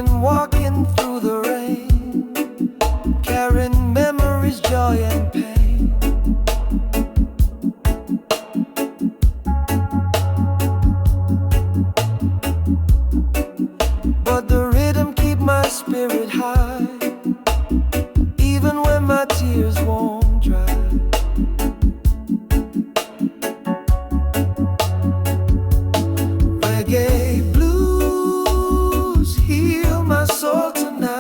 been walking through the rain, carrying memories, joy and pain. But the rhythm keep my spirit high, even when my tears won't dry. Reggae blues heal my soul tonight.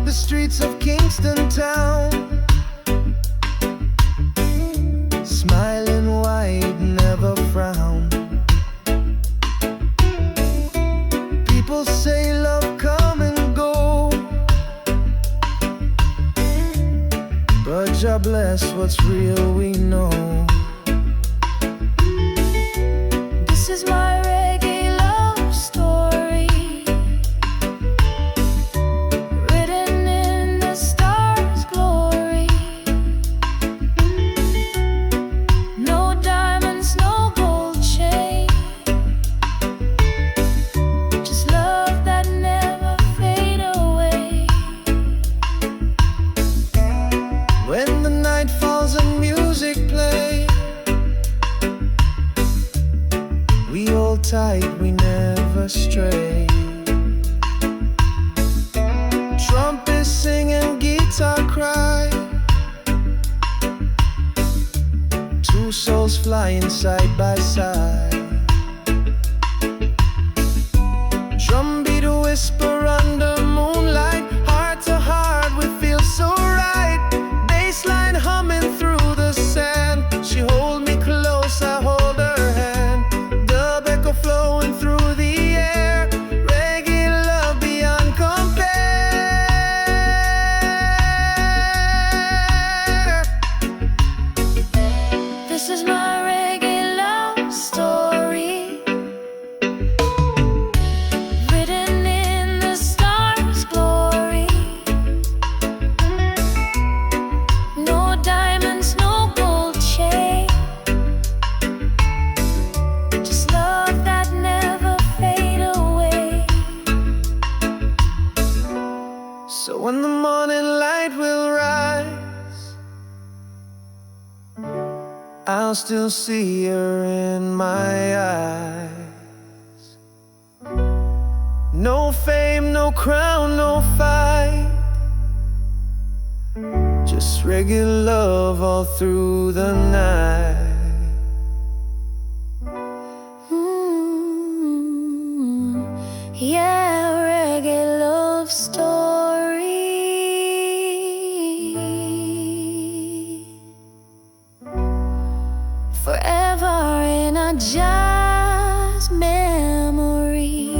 walk the streets of Kingston town, smiling wide, never frown. People say love come and go, but Jah bless what's real we know. This is my reggae love story, written in the stars' glory. No diamonds, no gold chain, just love that never fade away. When the night falls and music plays, we hold tight, we never stray. Trumpets sing and guitar cry, two souls flying side by side. Drumbeat whisper under moonlight, heart to heart we feel so right. Bassline humming through the sand, she hold me close, I hold her hand. Dub echo flowing through the air, reggae love beyond compare. This is my reggae love story, written in the stars' glory. No diamonds, no gold chain, just love that never fade away. So when the morning light will rise, I'll still see her in my eyes. No fame, no crown, no fight, just regular love all through the night. Yeah, reggae love story. Forever in a jazz memory.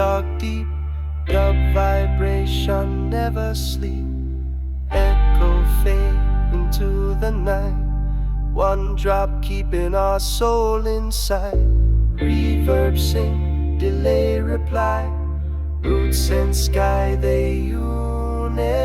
talk deep, dub vibration never sleep. Echo fade into the night, one drop keeping our soul inside. Reverb sing, delay reply, roots and sky they unify.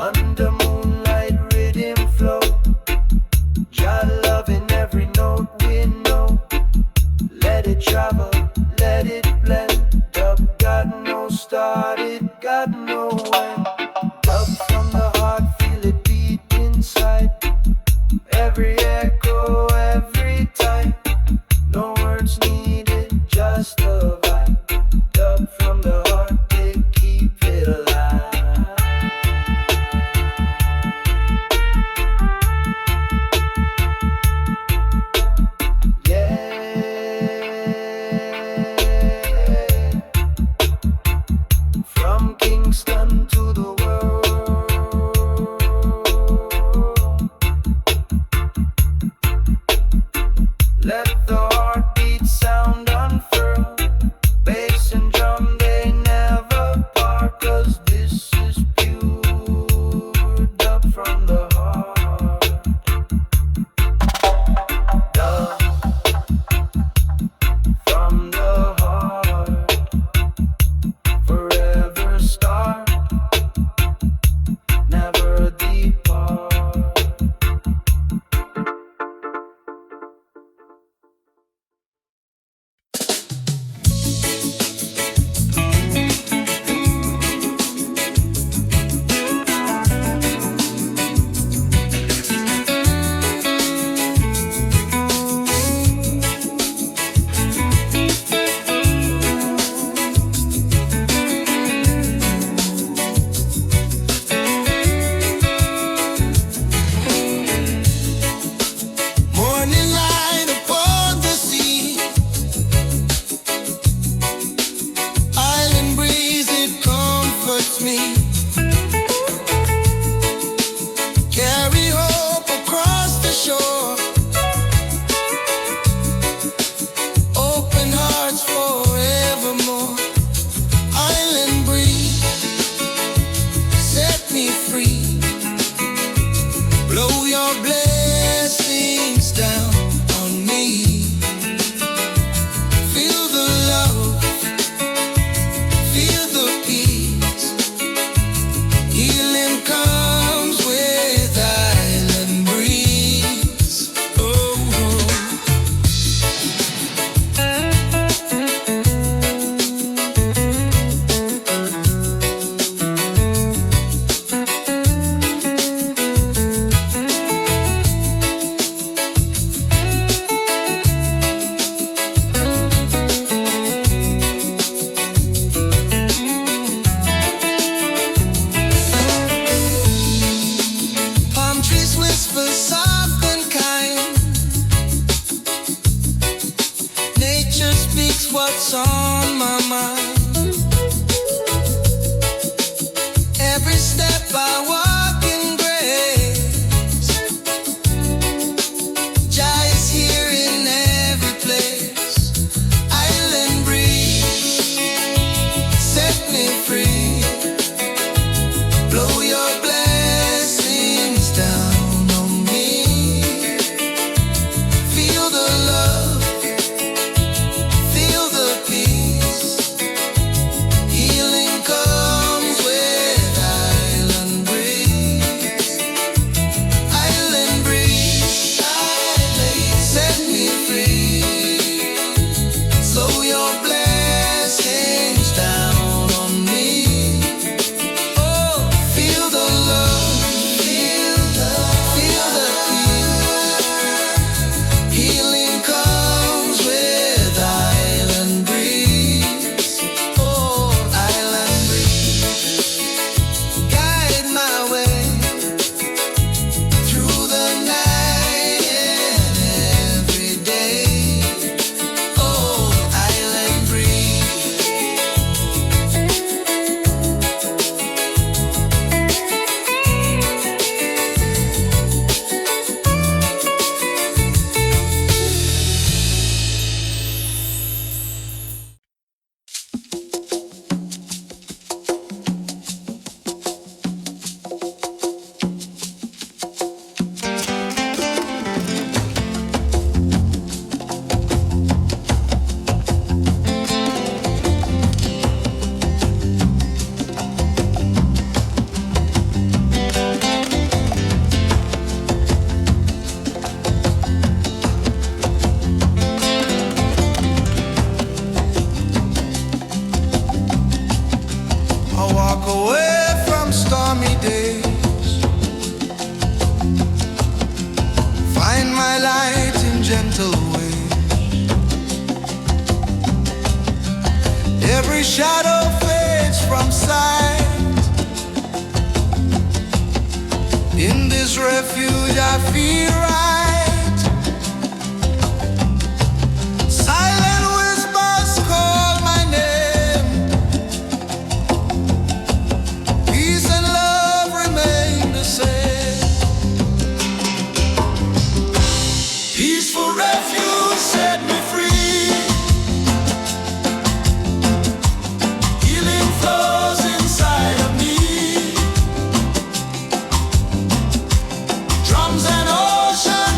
Under moonlight rhythm flow, Jah love in every note we know. Let it travel, let it blend. Dub got no start, it got no end. Dub from the heart, feel it beat inside. Every echo, every time. No words needed, just a vibe. Dub from the heart, they keep it alive. From Kingston to the world, let the heartbeat sound unfurl. Bass and drum, they never part, 'cause this is pure dub from the heart. Dub from the heart, forever start, never depart. Morning light upon the sea, island breeze, it comforts me. Carry hope across the shore, open hearts forevermore. Island breeze, set me free. Blow your blessings down on me. Feel the love, feel the peace. Healing comes with island breeze. Oh, days. Find my light in gentle ways. Every shadow fades from sight. In this refuge I feel right. Silent whispers call my name. Peace and love remain the same. Peaceful refuge set me free. Healing flows inside of me. Drums and ocean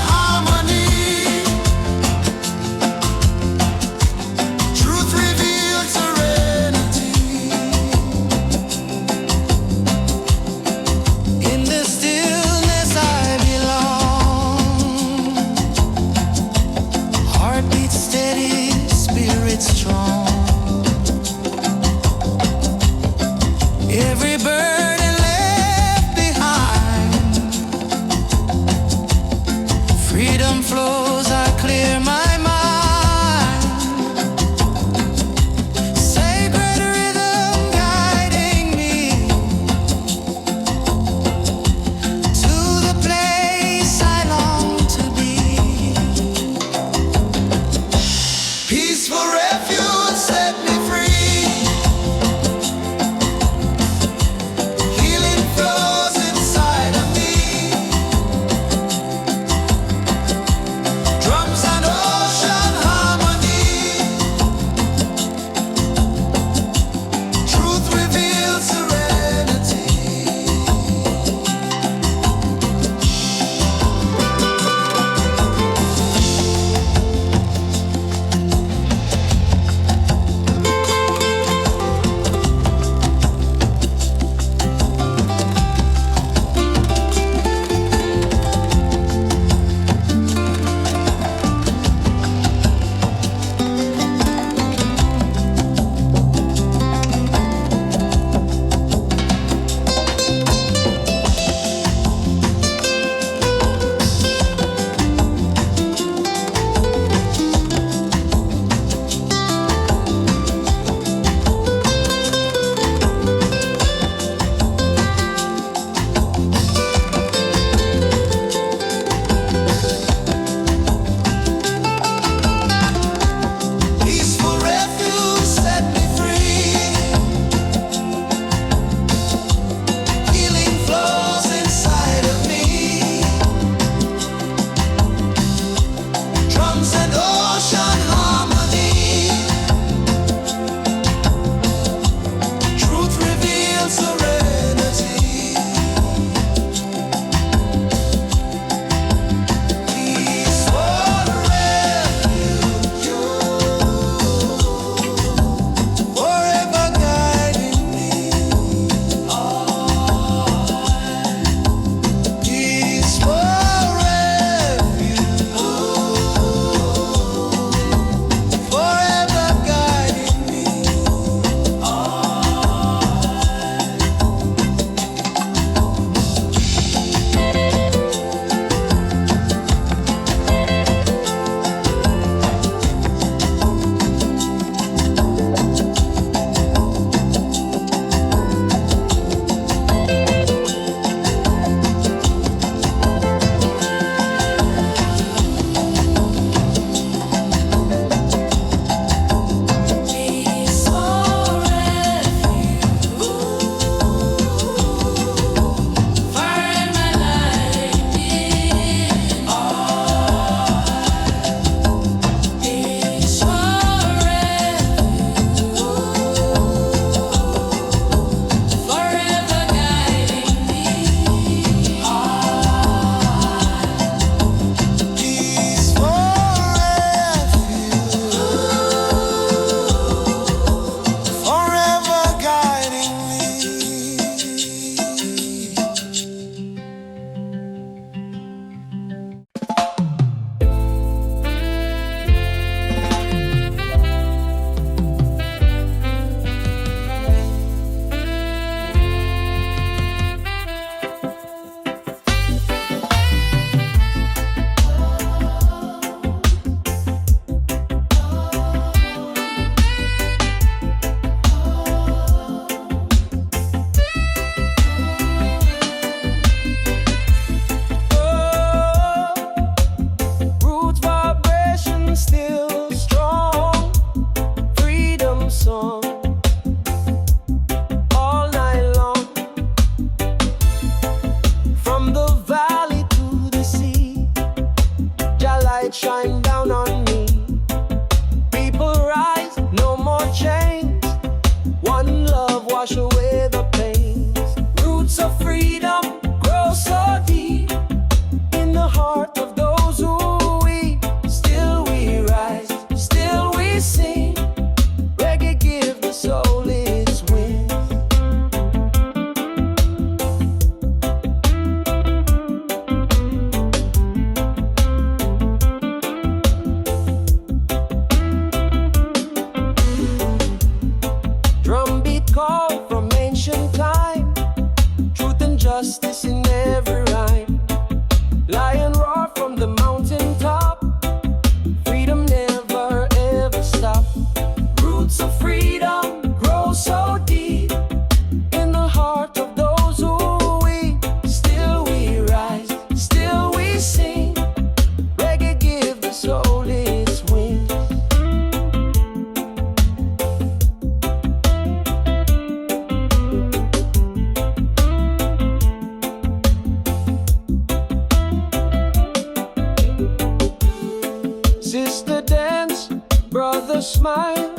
smile,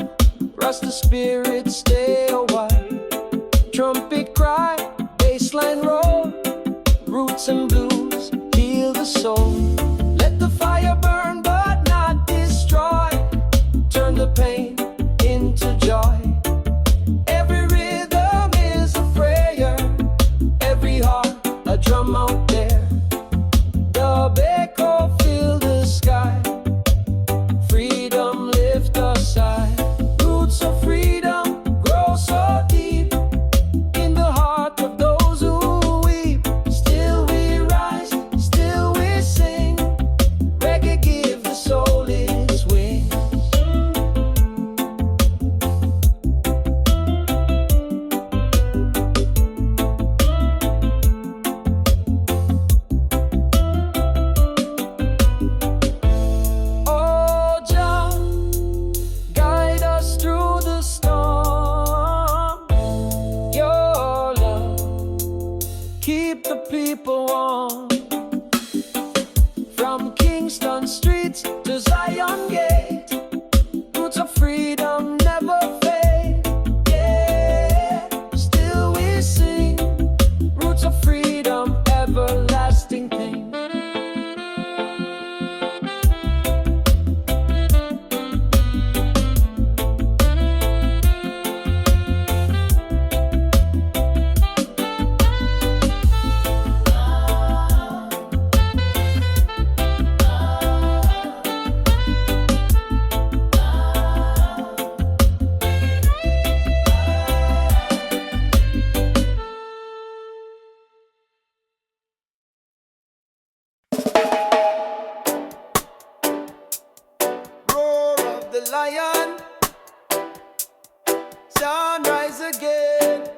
Rasta spirit stay a while. Trumpet cry, bassline roll, roots and blues heal the soul. Let the fire burn but not destroy, turn the pain into joy. Every rhythm is a prayer, every heart a drum out there. The echo fill the sky, freedom lift us high. Roots of freedom grow so deep in the heart of those who weep. Still we rise, still we sing. Reggae give the soul its wings. Oh Jah, guide us through the storm. Your love keep the people warm. From Kingston streets to Zion gate, roots of freedom never fade. Yeah, still we sing. Roots of freedom, everlasting thing. Roar of the lion, sunrise again.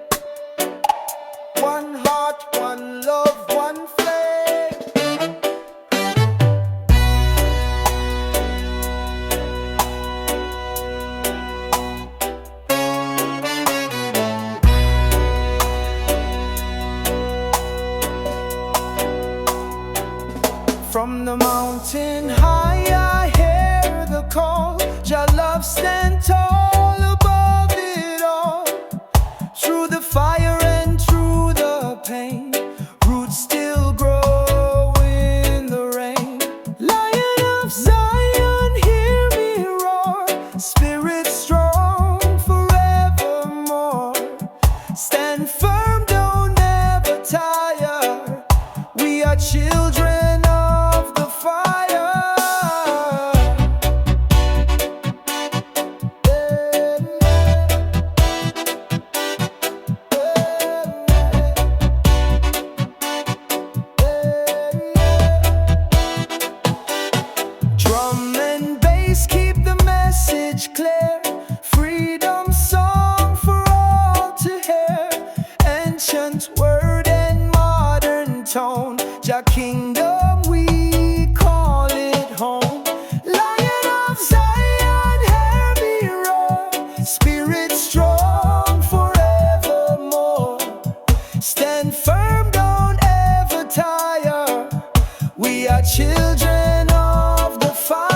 One heart, one love, one flame. From the mountain high I hear the call. Your love stand tall above it all. Through the fire and through the pain, roots still grow in the rain. Lion of Zion, hear me roar. Spirit strong forevermore. Stand firm, don't ever tire. We are children of the fire. Drum and bass keep the message clear. Freedom song for all to hear. Ancient word and modern tone. Jah kingdom we call it home. Lion of Zion, hear me roar. Spirit strong forevermore. Stand firm, don't ever tire. We are children of the fire.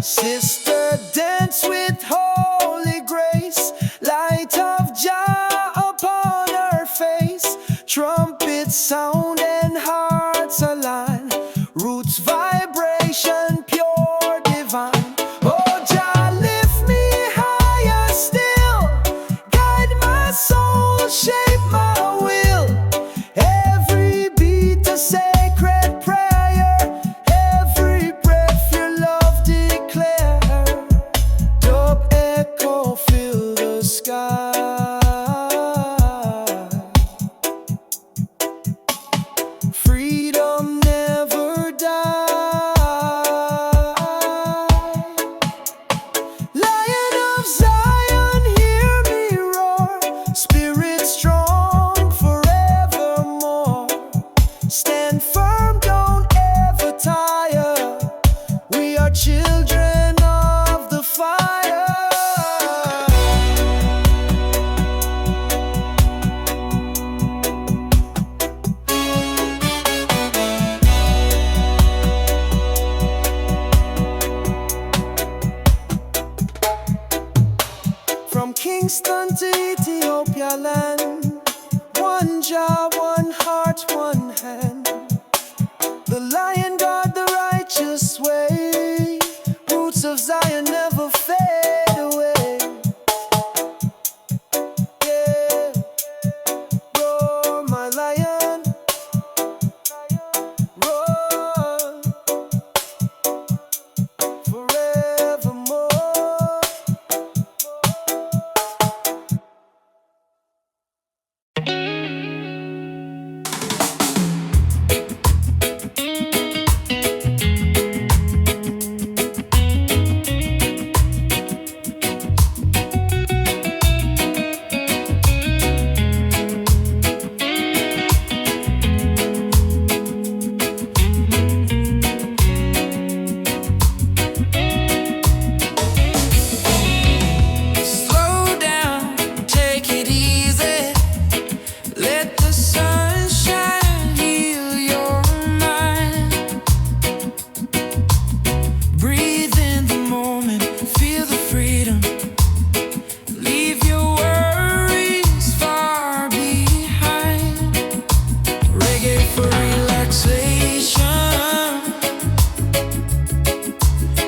Sister, dance with holy grace. Light of Jah upon her face. Trumpet sound and hearts align. Roots vibration pure divine. Oh Jah, lift me higher still. Guide my soul, shape my will. Every beat a sacred prayer. Every breath your love declare. Dub echo fill the sky. Freedom never dies. heart, one hand. The lion guard the righteous way. Roots of Zion never fade away. Yeah. Roar, my lion. Roar. Forevermore.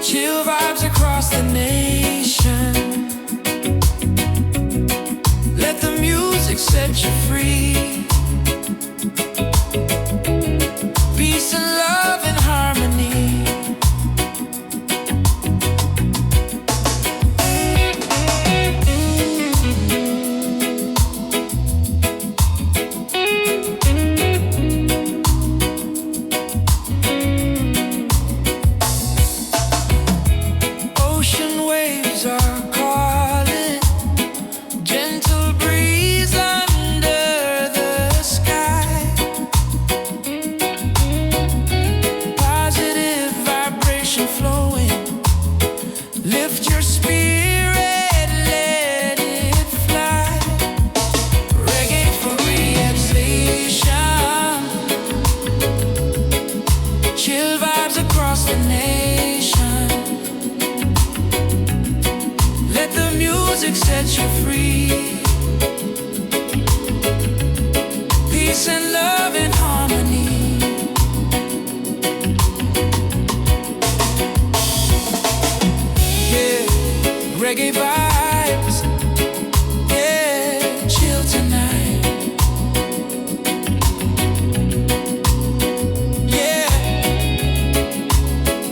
Chill vibes across the nation. Let the music set you free. Peace and love and harmony. Ocean waves are calling, gentle breeze under the sky. Positive vibration flowing, lift your spirit, let it fly. Reggae for relaxation, chill vibes across the nation. Let the music set you free. Peace and love and harmony. Yeah, reggae vibes. Yeah, chill tonight. Yeah,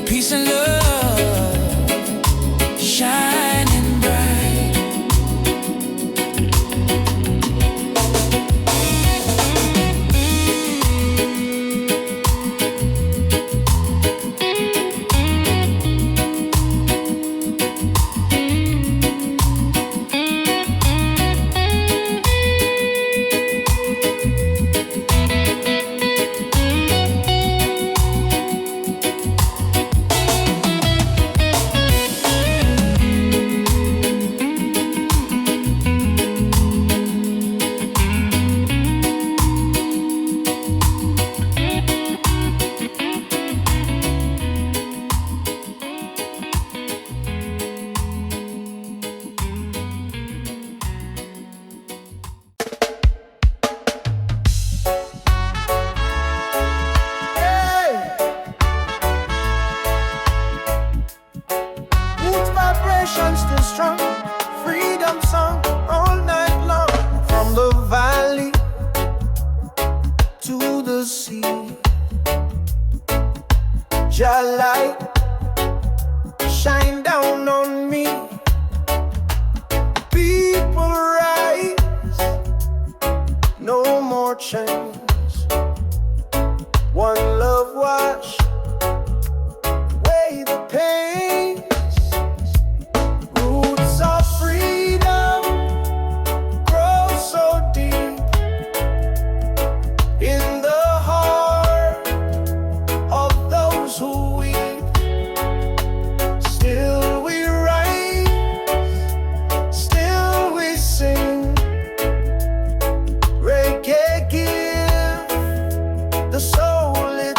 peace and love shining bright. Roots vibration still strong. Freedom song all night long. From the valley to the sea. Your light shine down on me. People rise, no more chains. One love wash away the pain. Roots of freedom grow so deep in the heart of those who weep. Still we rise, still we sing. Reggae give the soul its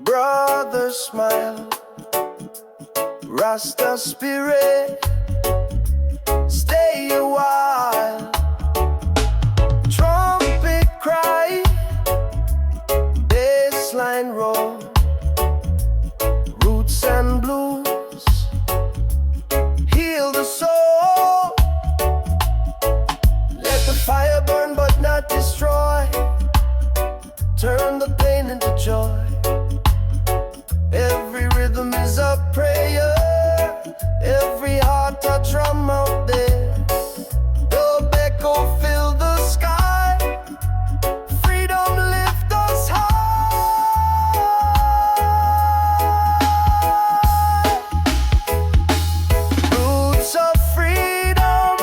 Brother smile, Rasta spirit, stay a while. Trumpet cry, bassline roll, roots and blues, heal the soul. Let the fire burn but not destroy, turn the pain into joy. Every rhythm is a prayer, every heart a drum out there. The echo fill the sky, freedom lift us high. Roots of freedom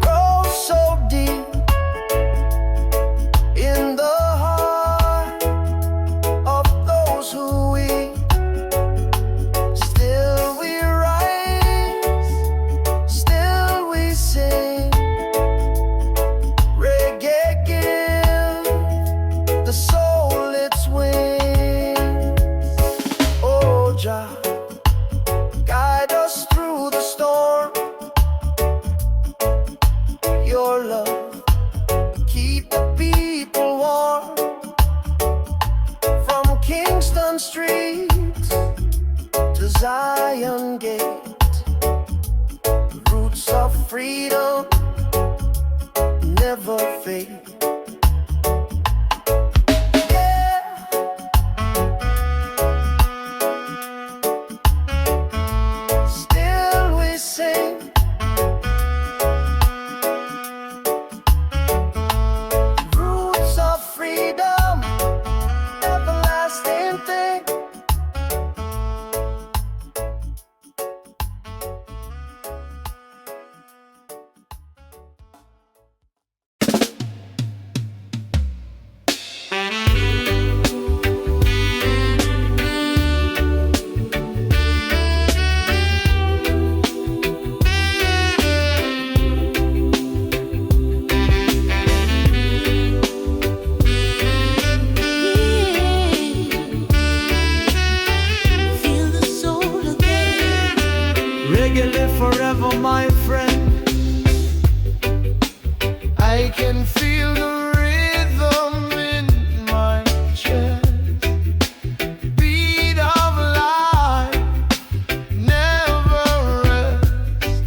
grow so deep in the heart of those who we still we rise, still we sing. Reggae give the soul its wings. Oh Jah, guide us through the storm. Your love keep the people warm. From Kingston Street to Zion Gate, the roots of freedom never fade. Yeah. Still we sing. Roots of freedom, everlasting thing. Feel the soul again. Reggae live forever, my friend. I can feel the rhythm in my chest. Beat of life never rests.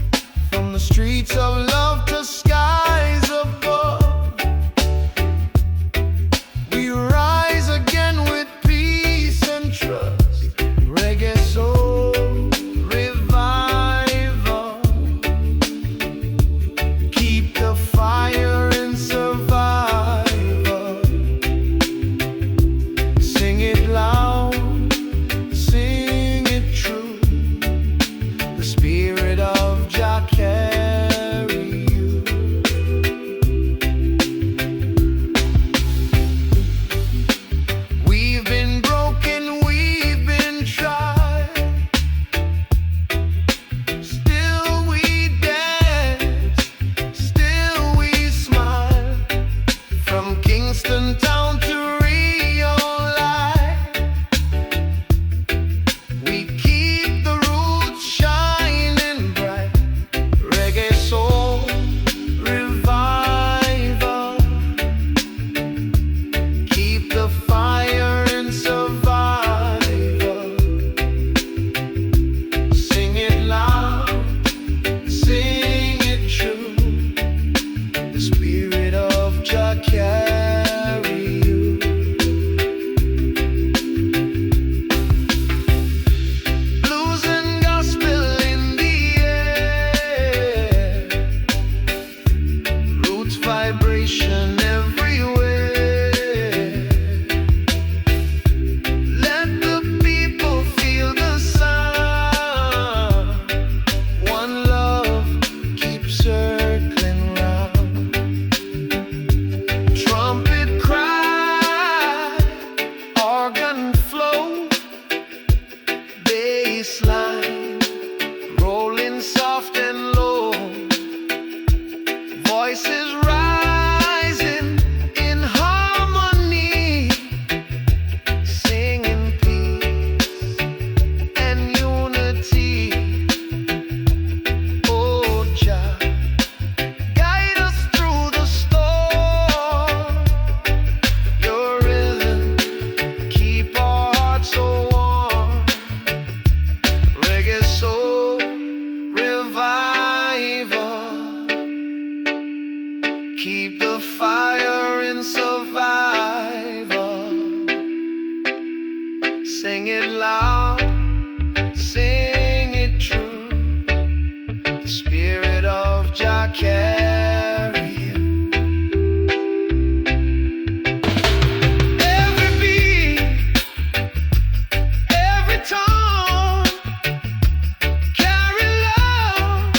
From the streets of love to skies above, we rise again with peace and trust. Reggae soul revival, keep the fire in survival. Sing it loud, sing it true. The spirit of Jah carry you. We've been broken, we've been tried, still we dance, still we smile. From Kingston town to Rio Light, we keep the roots shining bright. Reggae soul revival, keep the fire in survival. Sing it loud, sing it true. The spirit of Jah carry you. Blues and gospel in the air, roots vibration everywhere. Let the people feel the sound. One love keeps circling round. Trumpet cry, organ flow, bass line rolling soft and low. Voices rising in harmony, sing Sing it loud, sing it true. The spirit of Jah carry you. Every beat, every tone, carry love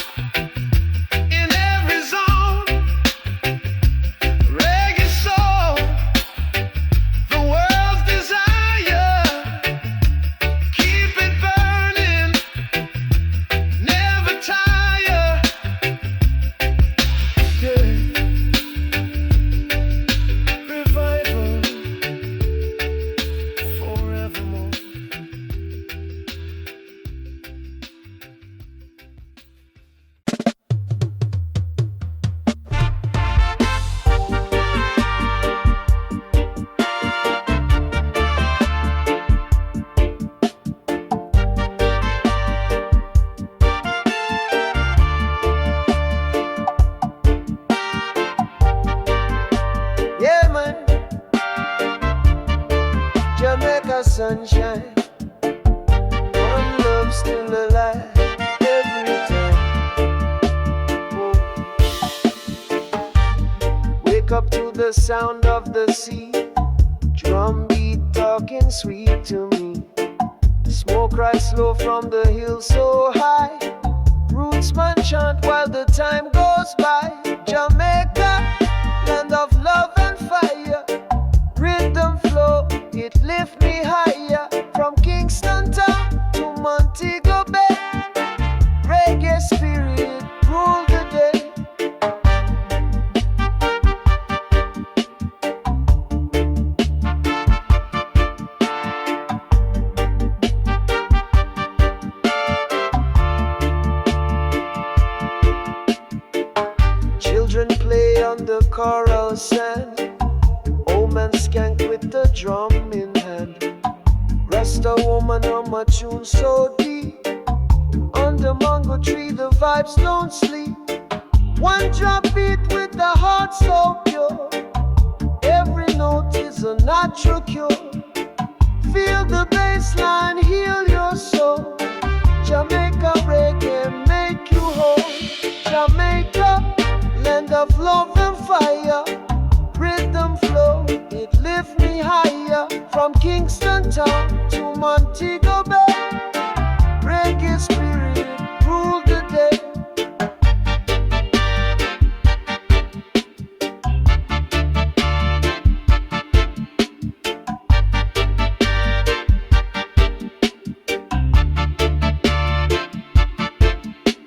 in every zone. Reggae soul, the world's desire. Keep it burning, never tire. Yeah. Revival forevermore. Yeah, man. Jamaica sunshine. One love still alive every time. Oh. Wake up to the sound of the sea. Drum beat talking sweet to me. Smoke rise slow from the hill so high. Roots man chant while the time goes by. Jamaica, land of love and fire. Rhythm flow, it lift me higher. From Kingston town to Montego Bay. Reggae spirit rule the day. Children play on the coral sand. Old man skank with the drum in hand. Rasta woman on my tune so deep. On the mango tree the vibes don't sleep. One drop beat with the heart so pure. Every note is a natural cure. Feel the bass line, heal your soul. Jamaica reggae make you whole. Jamaica, land of love and fire. Rhythm flow, it lift me higher. From Kingston town to Montego Bay. Reggae spirit rule the day.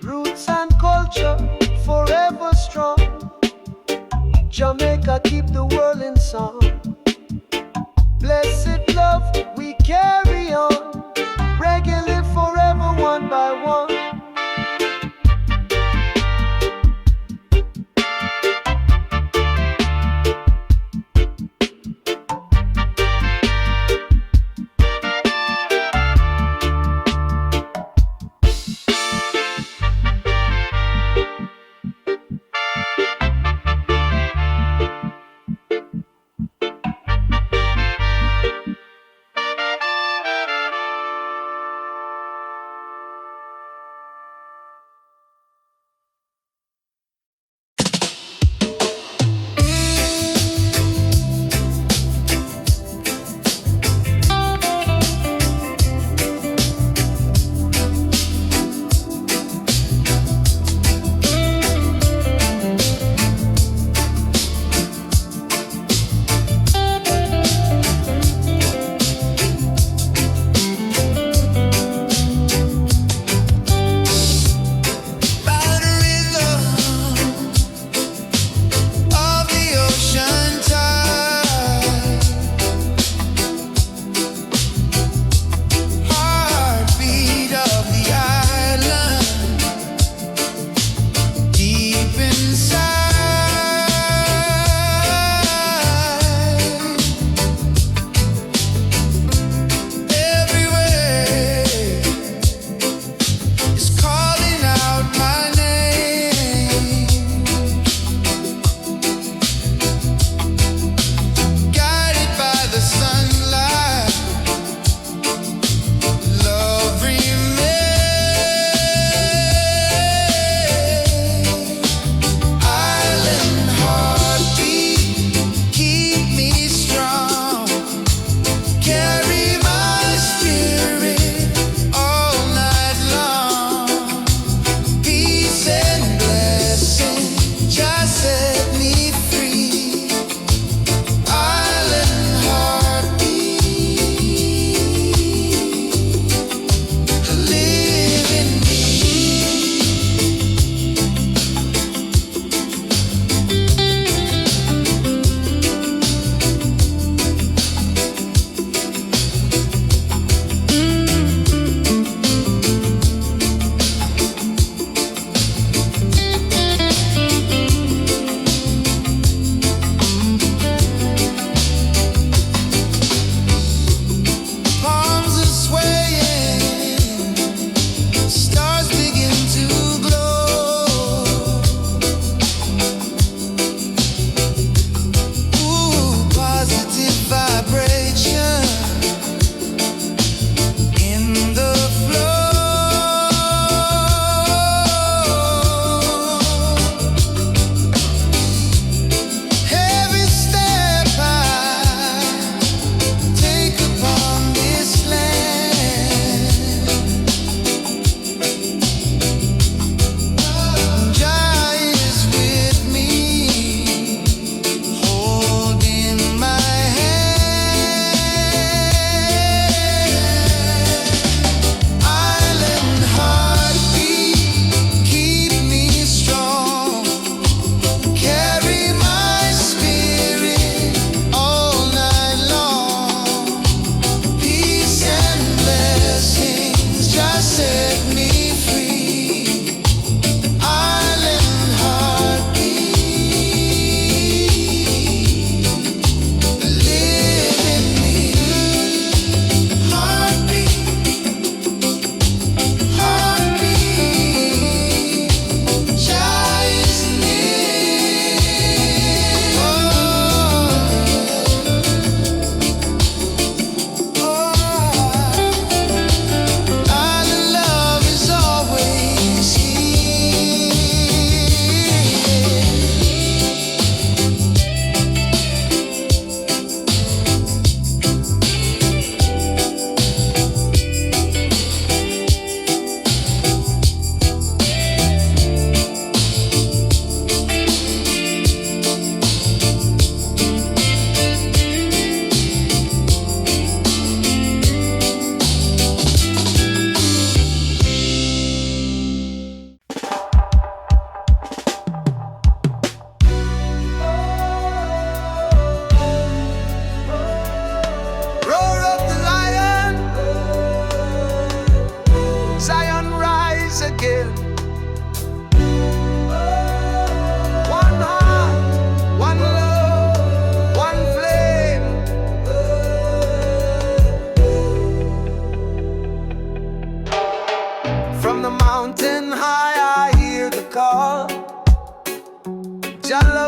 Roots and culture forever strong. Jamaica keep the world in song. Blessed love we carry on. Reggae live forever one by one.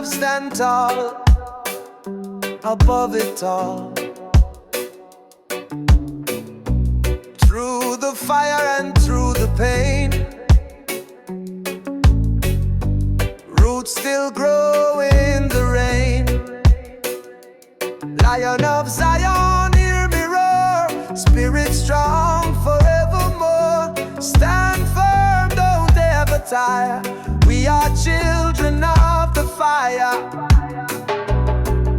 love stand tall above it all. Through the fire and through the pain, roots still grow in the rain. Lion of Zion, hear me roar, spirit strong forevermore. Stand firm, don't ever tire, we are children of the fire.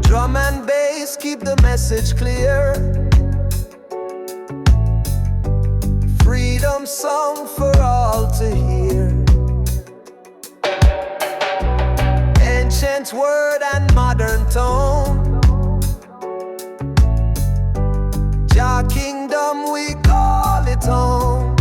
Drum and bass keep the message clear, freedom song for all to hear. Ancient word and modern tone, Jah kingdom we call it home.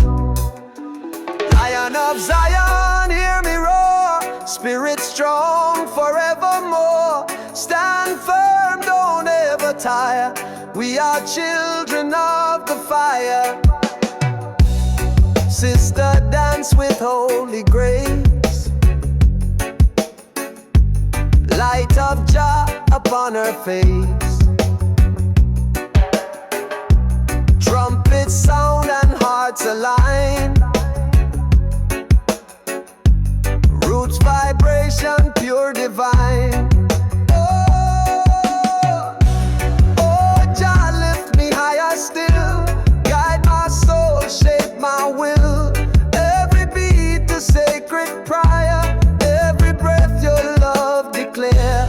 Lion of Zion, hear me roar, spirit strong forevermore. Stand firm, don't ever tire, we are children of the fire. Sister, dance with holy grace, light of Jah upon her face. Trumpets sound and hearts align, roots vibration pure divine. Oh, oh, Jah lift me higher still, guide my soul, shape my will. Every beat a sacred prayer, every breath your love declare.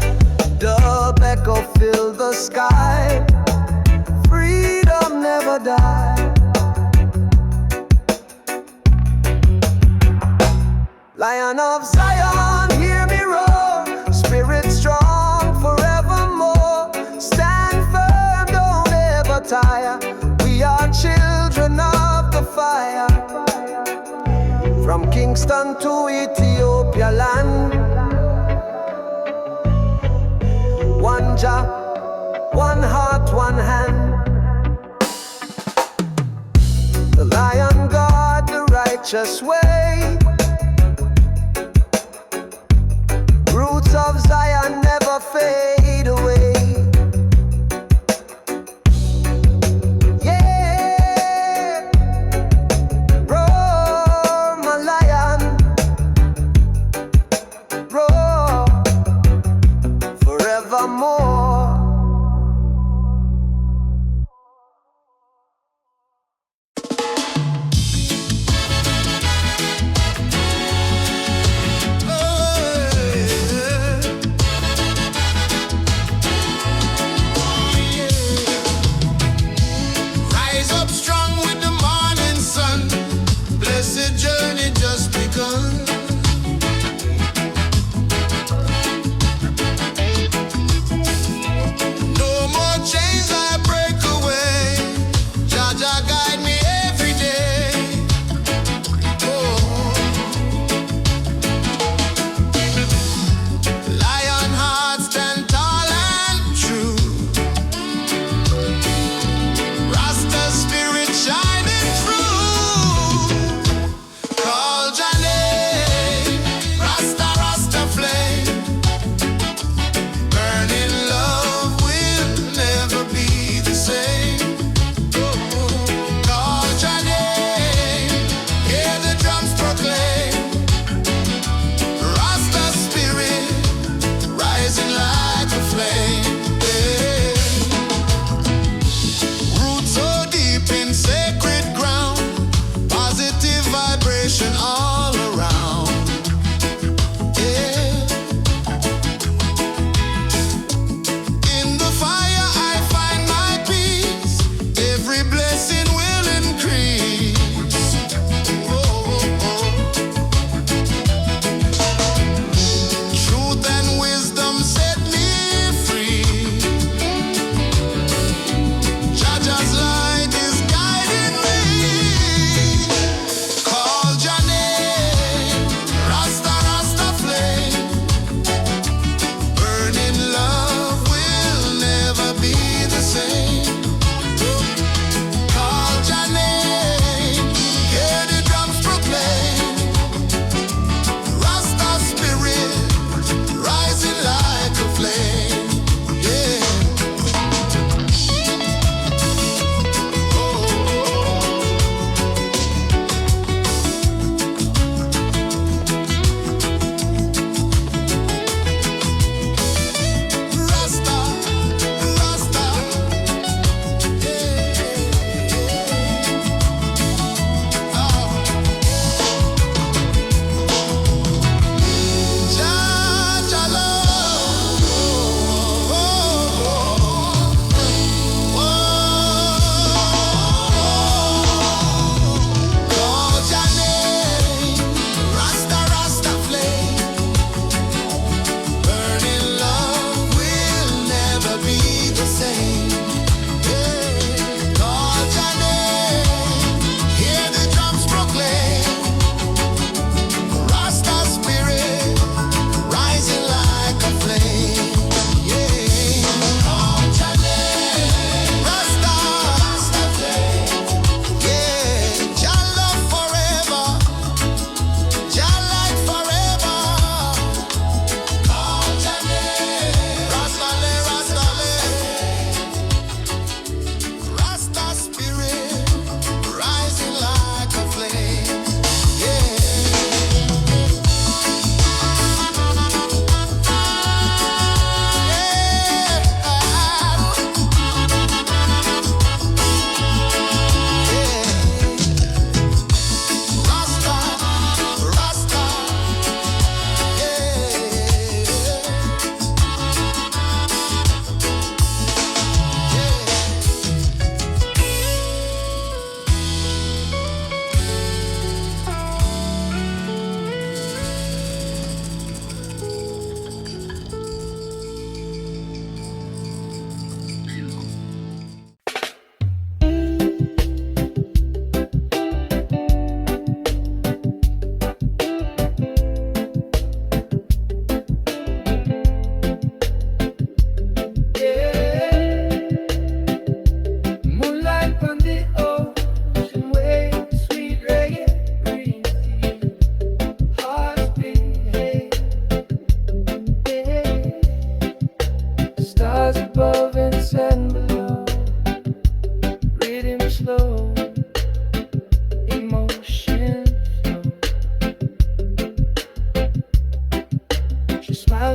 Dub echo fill the sky, freedom never die. Lion of Zion, hear me roar, spirit strong forevermore. Stand firm, don't ever tire, we are children of the fire. From Kingston to Ethiopia land, one Jah, one heart, one hand. The Lion guard the righteous way, roots of Zion never fade away. Yeah, roar my lion, roar forevermore.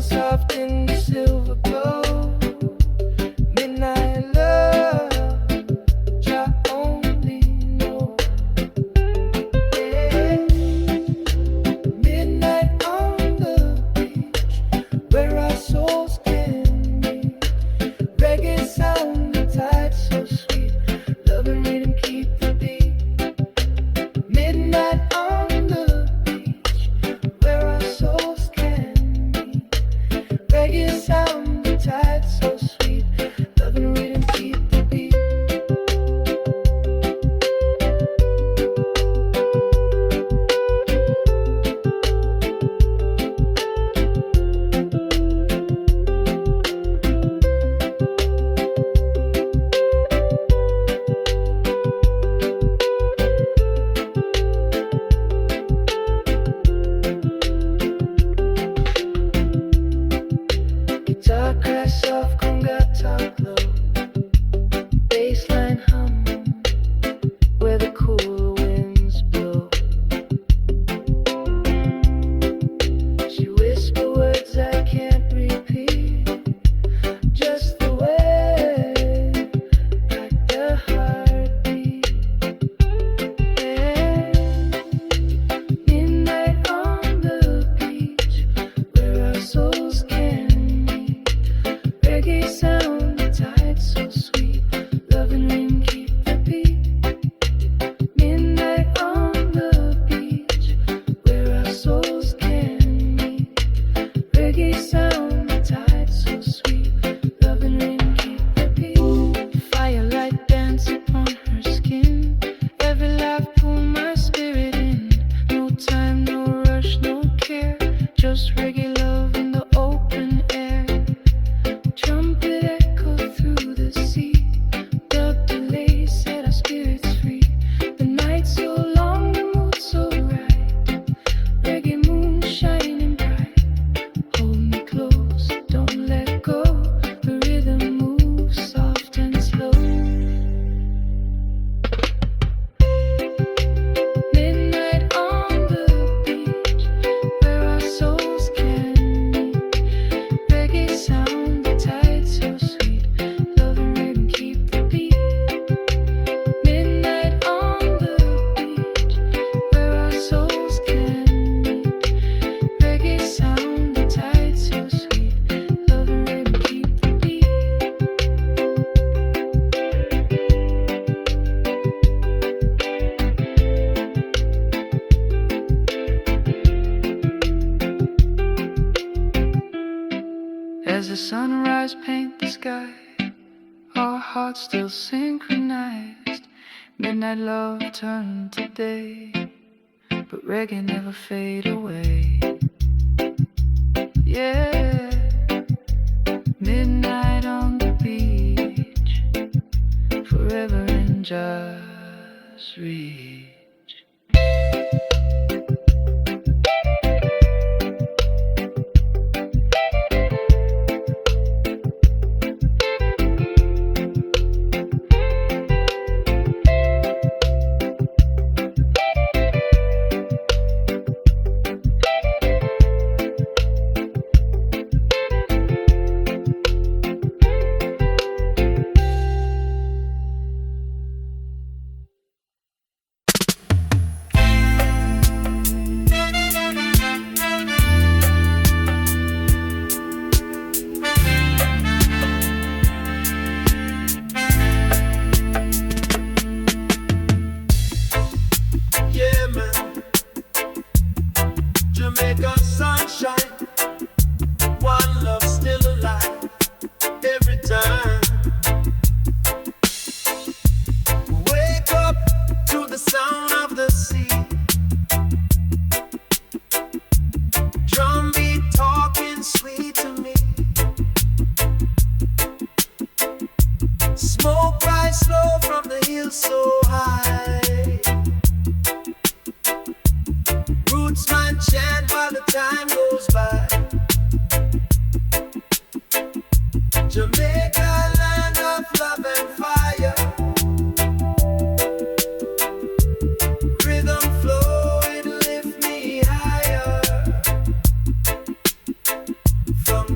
soft in the silver glow. Midnight love, I only know. Yeah. Midnight on the beach, where our souls can meet. Reggae sound, the tide so sweet. Love and rhythm keep the beat. Midnight on the beach, where our souls can meet. Reggae sound, the tide so sweet. Love and rhythm keep the beat. Guitar crash soft, conga talk low. Bassline hum, where the cool winds blow. She whisper words I can't repeat, just the way, like the heartbeat. Yeah. Midnight on the beach, where our souls can meet. Reggae sound, the tide so sweet. Love and rhythm keep the beat. Midnight on the beach, where our souls can meet. Reggae sound, the tide so sweet. Love and rhythm keep the beat. Firelight dance upon her skin. Every laugh pull my spirit in. No time, no rush, no care. Just reggae love in the open air. Trumpet echo through the sea. Dub delay set our spirits free. The night so long, the mood so right. Reggae moon shining bright. Hold me close, don't let go. The rhythm moves soft and slow. Midnight on the beach, where our souls can meet. Reggae sound, the tide so sweet. Love and rhythm keep the beat. Midnight on the beach, where our souls can meet. Reggae sound, the tide so sweet. Love and rhythm keep the beat. As the sunrise paint the sky, our hearts still synchronized. Midnight love turned to day, but reggae never fade away. Yeah, midnight on the beach, forever in just reach. Yeah, man. Jamaica sunshine. One love still alive. Every time we wake up to the sound of the sea. Drum beat talking sweet to me. Smoke rise slow from the hills so high. Roots man chant while the time goes by. Jamaica, land of love and fire. Rhythm flow, it lift me higher. From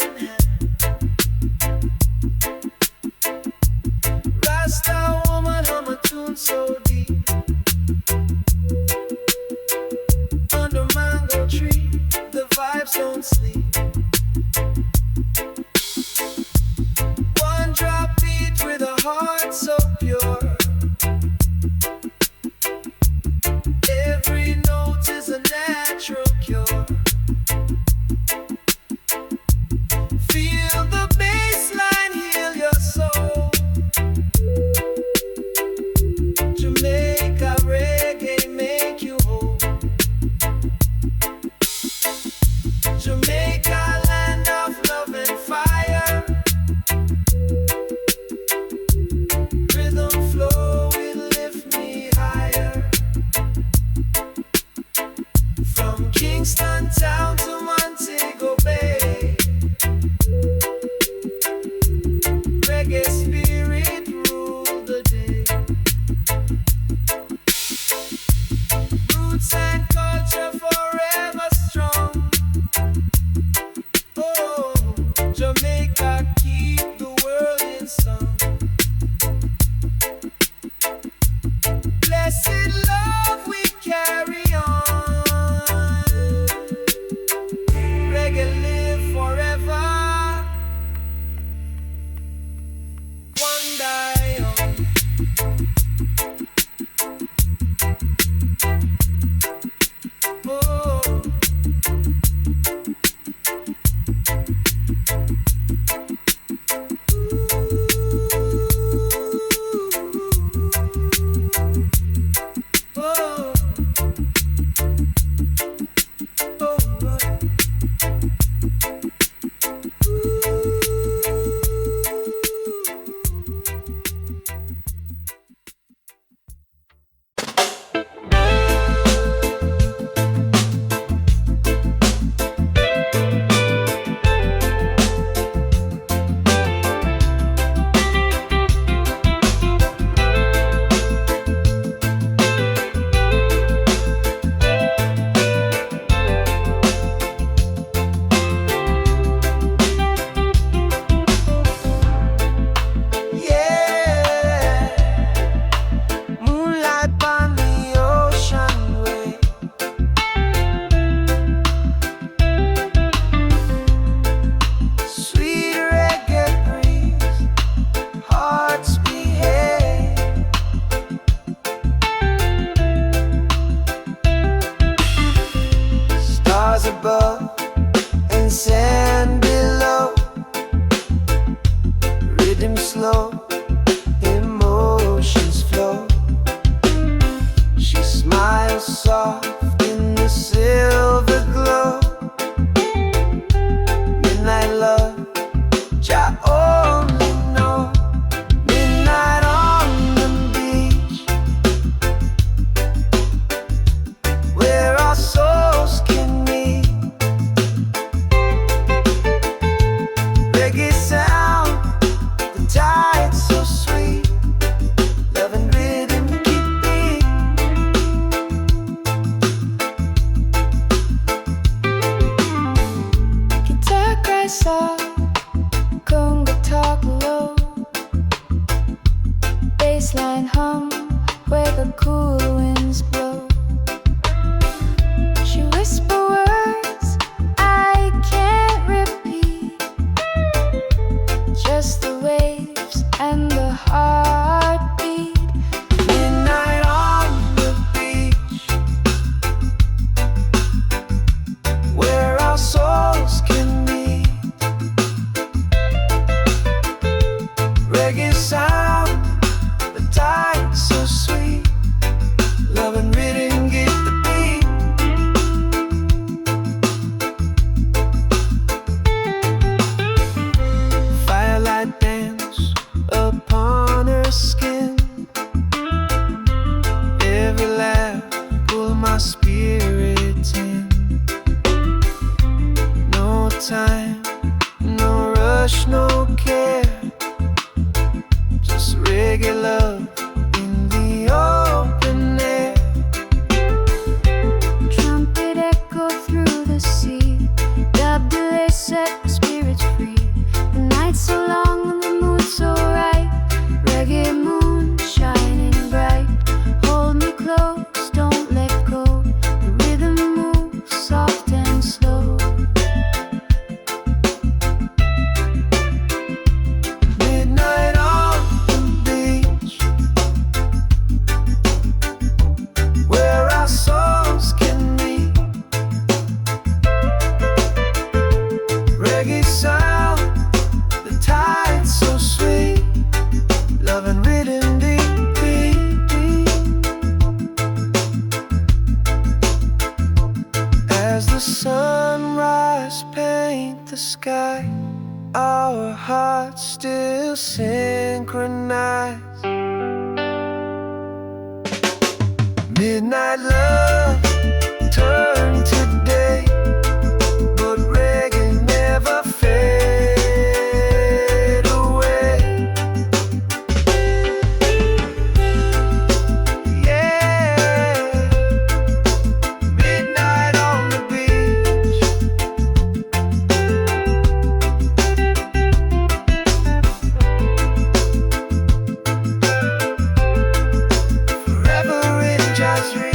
in hand. Rasta woman hum a tune so deep. Under mango tree, the vibes don't sleep. One drop beat with a heart so pure. Every note is a natural cure. Feel the bass line heal your soul. Jamaica reggae make you whole. Jamaica, land of love and fire. Rhythm flow will lift me higher. From Kingston town to Montego Bay, reggae spirit rule the day. Roots and culture forever strong. Oh, Jamaica keep the world in song. Blessed love we carry on. Reggae live forever. One die young. Oh. Oh. Above and sand below, rhythm slow, emotions flow. She smiles soft in the silver glow. Midnight love, Jah only know. Midnight on the beach, where our souls can meet. Reggae sound, the tide so sweet. Love and rhythm keep beat. Guitar cry soft, conga talk low. Bassline hum where the cool winds blow. She whisper words I can't repeat. Just the waves and the heartbeat. Midnight on the beach, where our souls can meet. Reggae sound, the tide so sweet. Love and rhythm get the beat. Firelight dance upon her skin. Every laugh pull my spirit in. No time, no rush, no care. Just reggae love in the open air. Trumpet echo through the sea. Dub delay set spirits our hearts still synchronized. Midnight love turned to day, but reggae never fade away. Yeah, midnight on the beach, forever in jazz reach.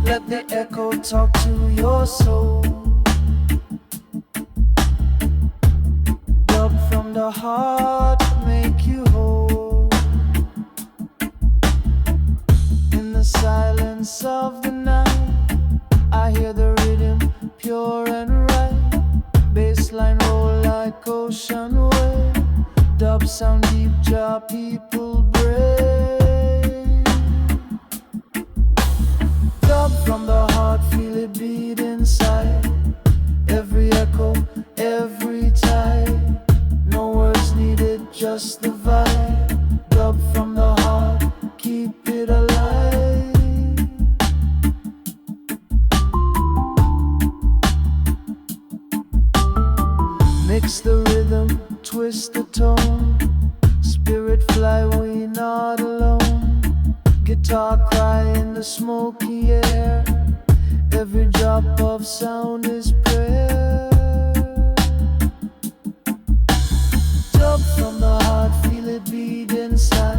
Let the echo talk to your soul. Dub from the heart, make you whole. In the silence of the night, I hear the rhythm pure and right. Bassline roll like ocean wave. Dub sound deep, jar people brave. Dub from the heart, feel it beat inside. Every echo, every tide. No words needed, just the vibe. Dub from the heart, keep it alive. Mix the rhythm, twist the tone. Spirit fly, we not alone. Guitar cry in the smoky air. Every drop of sound is prayer. Dub from the heart, feel it beat inside.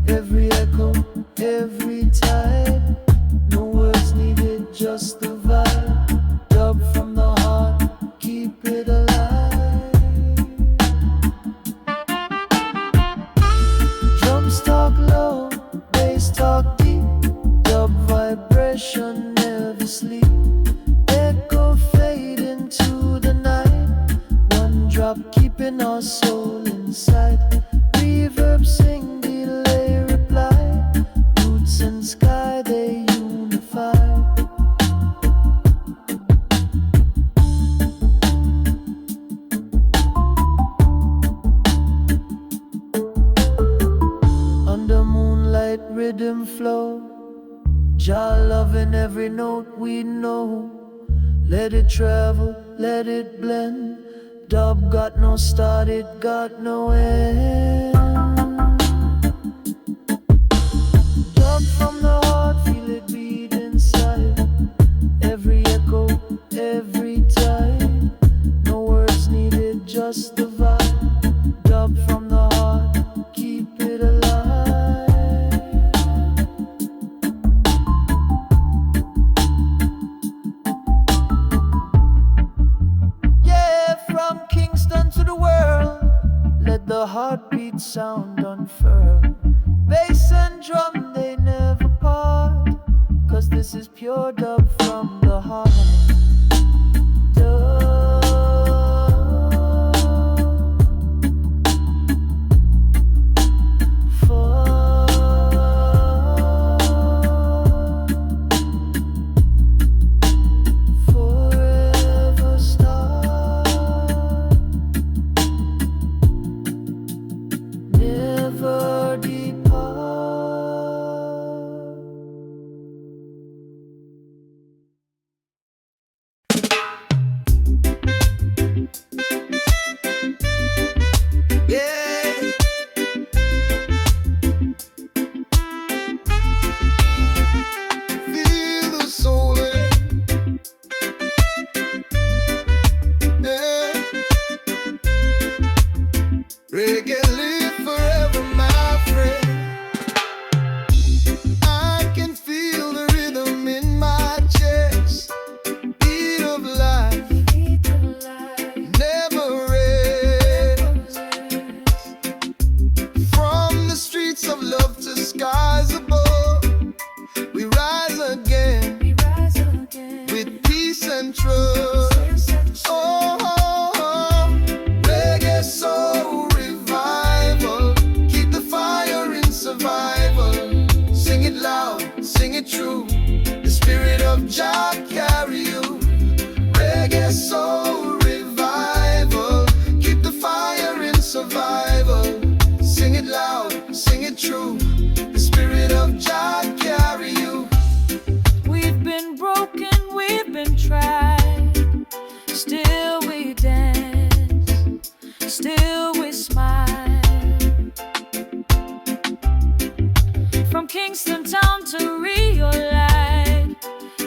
Every echo, every tide. No words needed, just the vibe. Dub from the heart, keep it alive. Drums talk low, bass talk deep. Dub vibration never sleep. Echo fade into the night. One drop keeping our soul inside. Reverb sing, delay reply. Roots and sky they unify. Under moonlight rhythm flow. Jah loving every note we know. Let it travel, let it blend. Dub got no start, it got no end. Dub from the heart, feel it beat inside. Every echo, every tide. No words needed, just the vibe. Dub from the heart, keep it alive. Yeah, from Kingston to the world, let the heartbeat sound unfurl. Bass and drum, they never part, 'cause this is pure dub from the heart. Dub. Forever start, never depart. true. The spirit of Jah carry you. Reggae soul revival. Keep the fire in survival. Sing it loud, sing it true. The spirit of Jah carry you. We've been broken, we've been tried. Still we dance, still we smile. From Kingston town to Rio Light,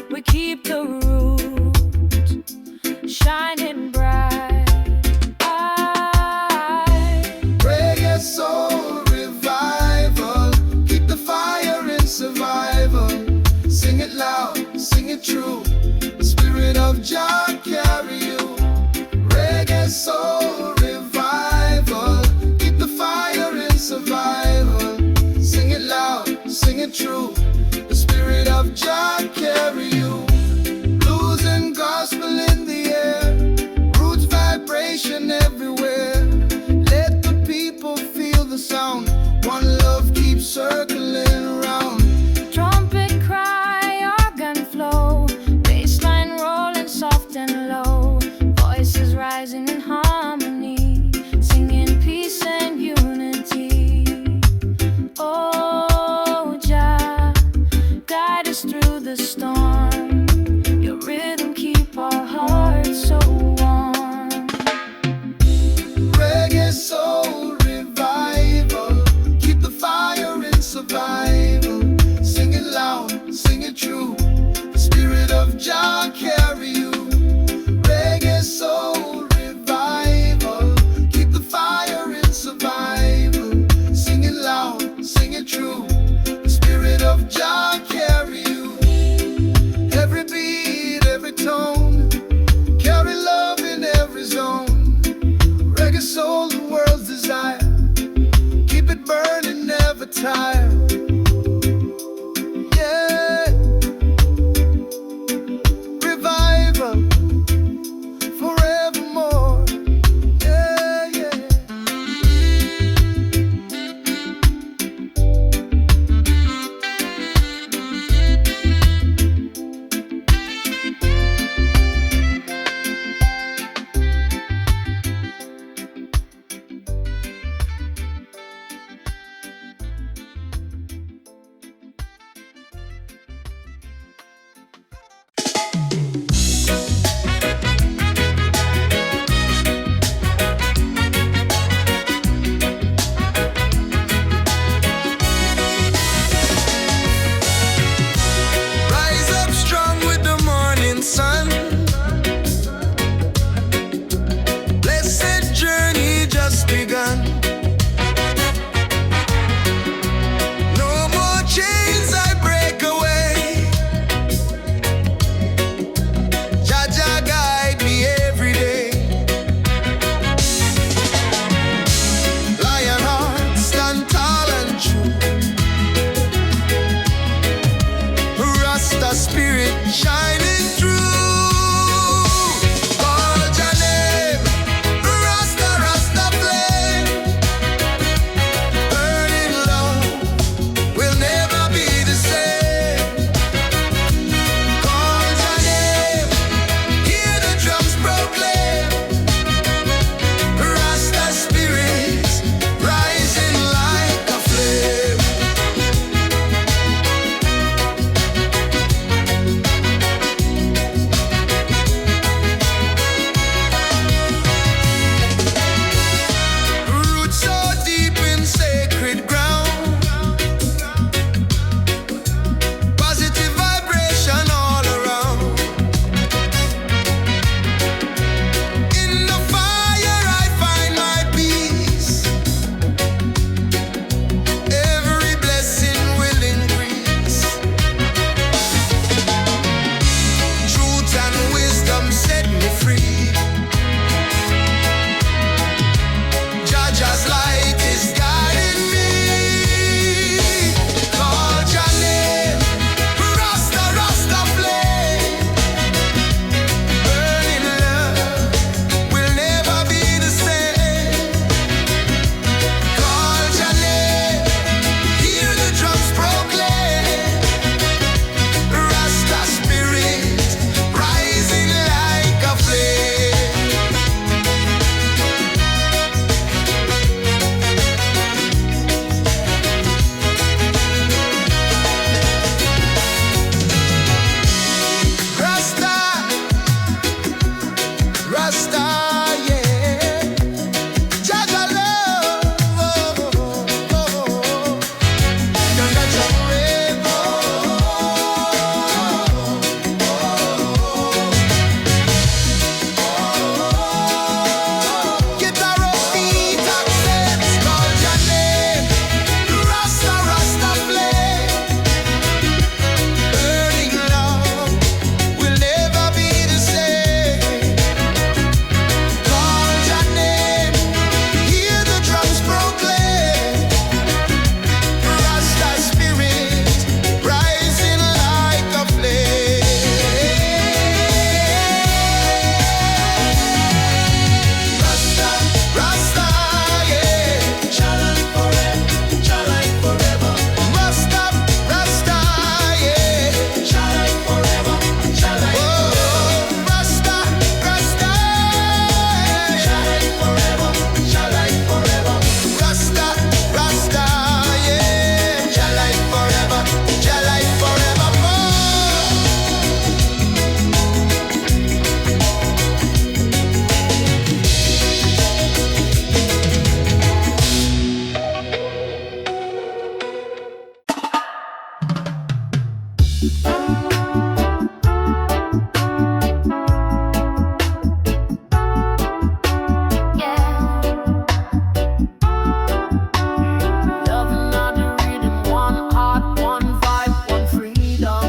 we keep the root shining bright. Reggae soul revival. Keep the fire in survival. Sing it loud, sing it true. The spirit of Jah carry you. Reggae soul revival. Keep the fire in survival. Sing it loud, sing it true. The spirit of Jah carry you. Blues and gospel in the air. Roots vibration everywhere. Let the people feel the sound. One love keeps circling around. Trumpet cry, organ flow, bassline rolling soft and low, voices rising in harmony, singing peace and unity. Oh Jah, guide us through the storm. Your rhythm keep our hearts so warm. Reggae soul revival. Keep the fire in survival. Sing it loud, sing it true. The spirit of Jah carry you. Reggae soul revival. Keep the fire in survival. Sing it loud, sing it true. The spirit of Jah carry you. Every beat, every tone, carry love in every zone. Reggae soul, the world's desire. Keep it burning, never tire. Yeah. Revival forevermore. Yeah, yeah. Rise up strong with the morning sun. Blessed journey just begun. No more chains I break away. Jah Jah guide me every day. Lion heart stand tall and true. Rasta spirit shining through. Call your name, Rasta, Rasta flame. Burning love will never be the same. Call your name, hear the drums proclaim. Rasta spirits rising like a flame. Loving on the rhythm, one heart, one vibe, one freedom.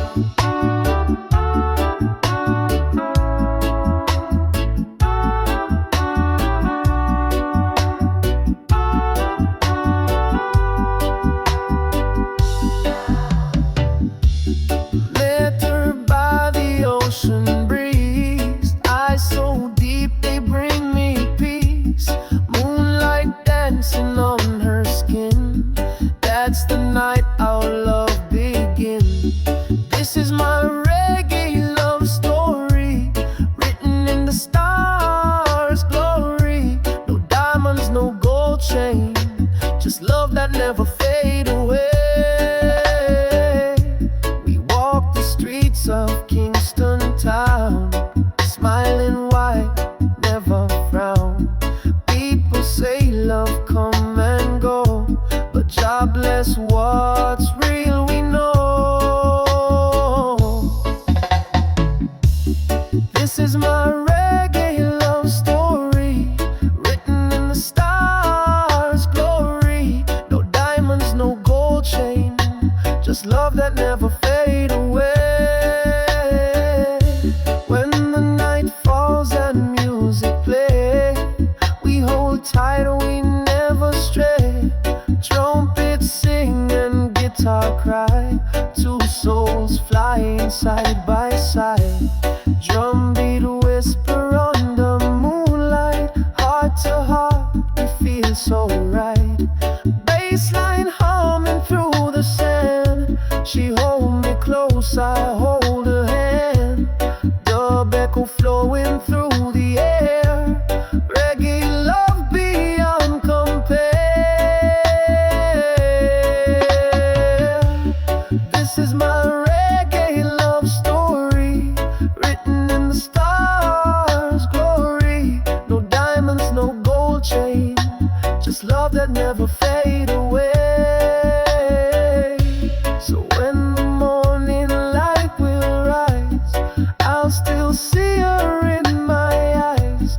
Littered by the ocean breeze, eyes so deep they bring me peace. Moonlight dancing on her skin, that's the night our love begins. This is my reggae love story, written in the stars' glory. No diamonds, no gold chain, just love that never fade away. We walk the streets of Kingston town, smiling wide, never frown. People say love come and go, but Jah bless what's real we know. This is my reggae love story, written in the stars' glory. No diamonds, no gold chain, just love that never fade away. When the night falls and music play, we hold tight, we never stray. Trumpets sing and guitar cry, two souls flying side by side. Drumbeat whisper on the moonlight, heart to heart, we feel so right. Bassline humming through the sand, she hold me close, I hold her hand. Dub echo flowing through the air, reggae love beyond compare. This is my reggae love story, written in the stars' glory. No diamonds, no gold chain, just love that never fade away. So when the morning light will rise, I'll still see her in my eyes.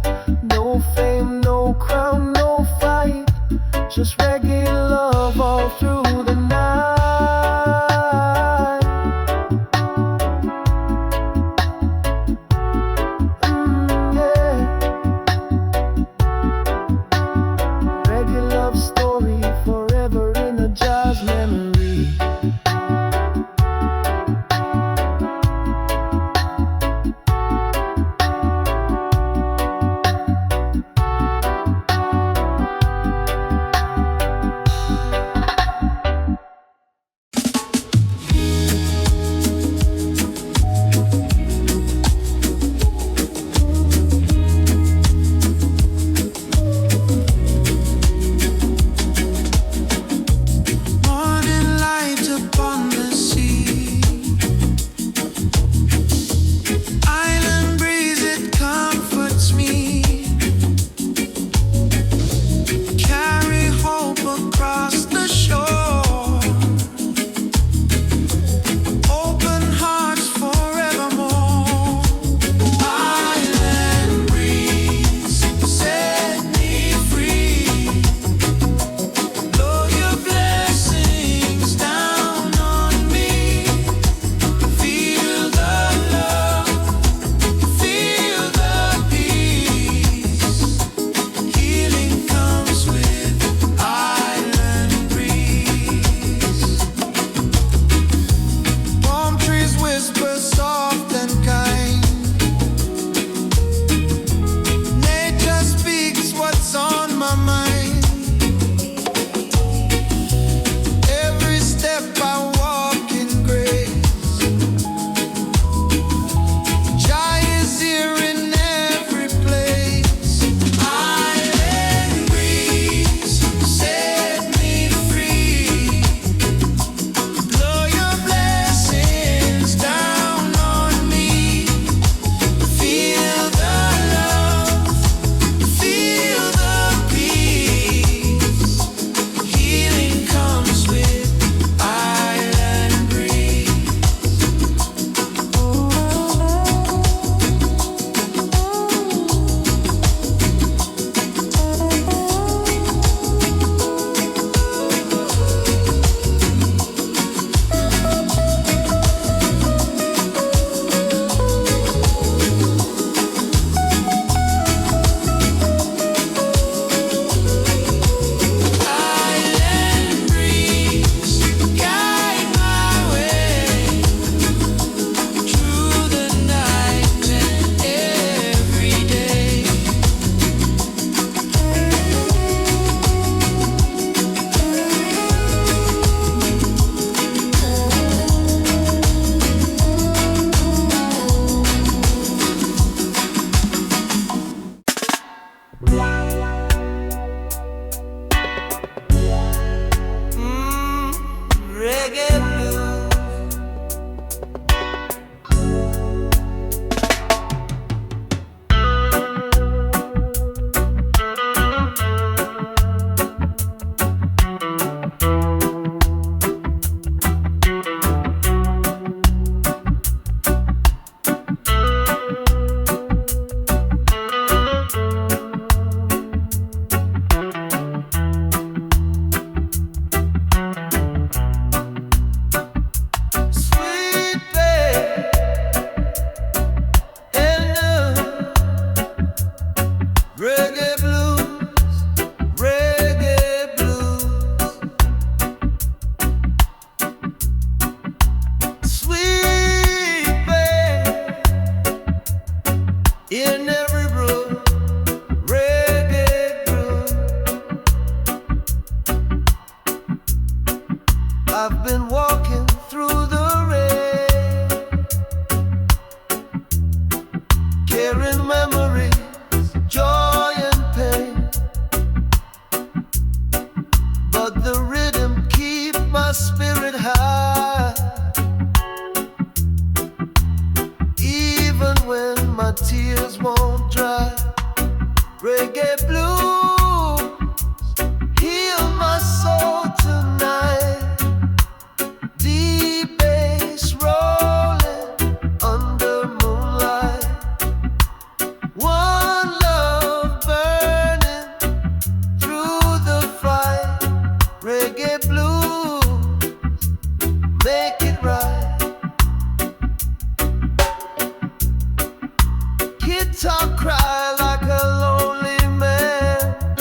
tears won't dry. Reggae blues heal my soul tonight. Deep bass rolling under moonlight. One love burning through the fight. Reggae blues, make it right. Guitar cry like a lonely man.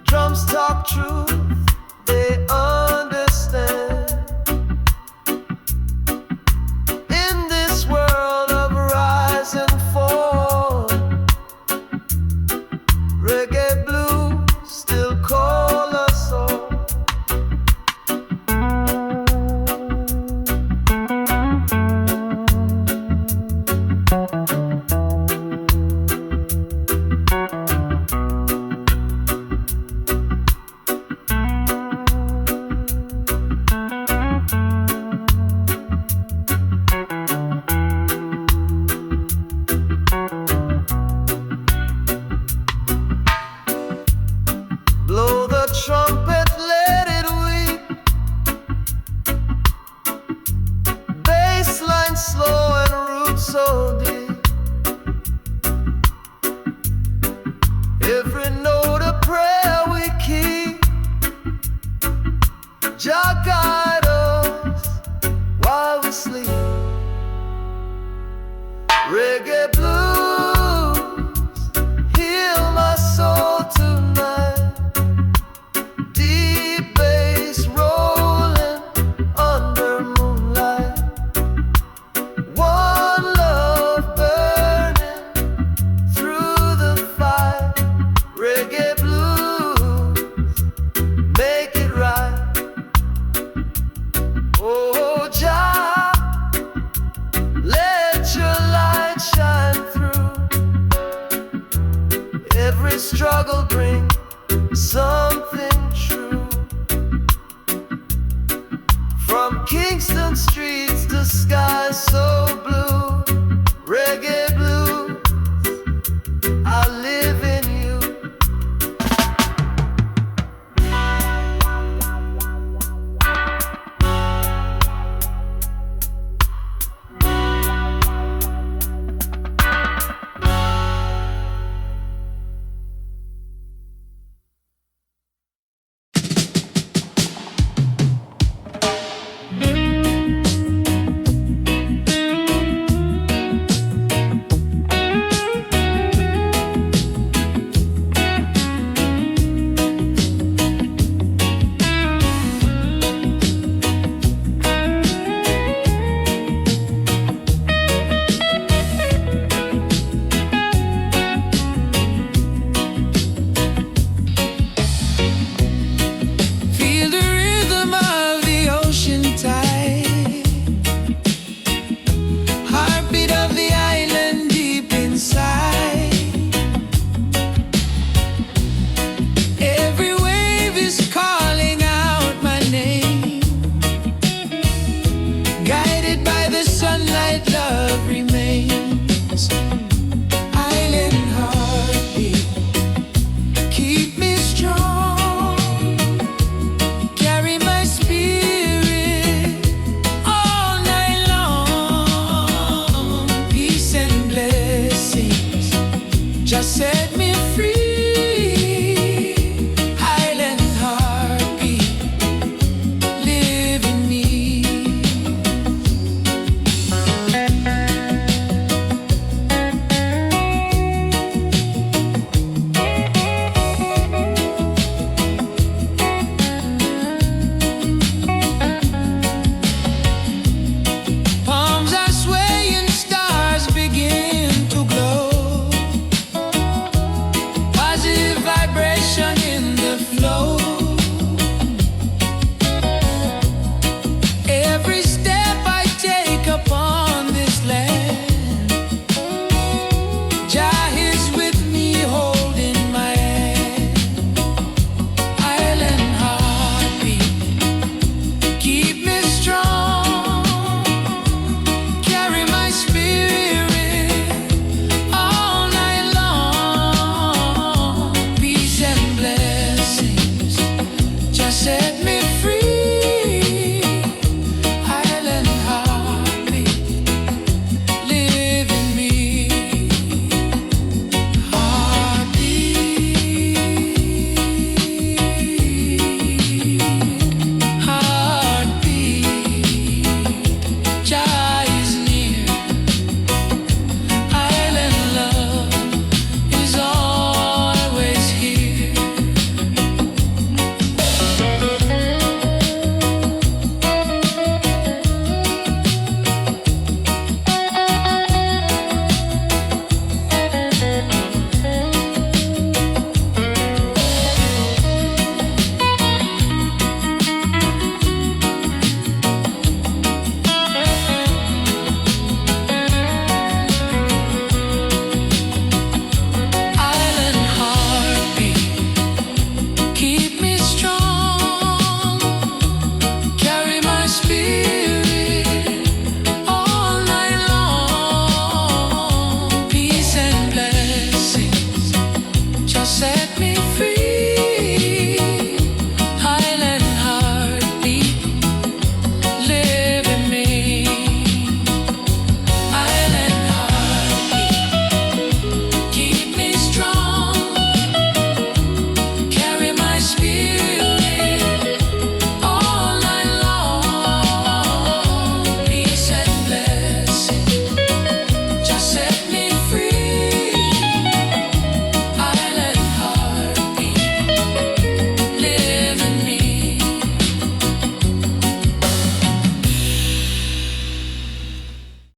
Drums talk truth, they understand. In this world of rise and fall, reggae blues still call us all. Blow the trumpet, let it weep. Bassline slow and roots so deep. Every note a prayer we keep. Jah guide us while we sleep. Reggae blues heal my soul tonight. Deep bass rolling under moonlight. One love burning through the fight. Reggae blues, make it right. Oh Jah, let your light shine through. Every struggle brings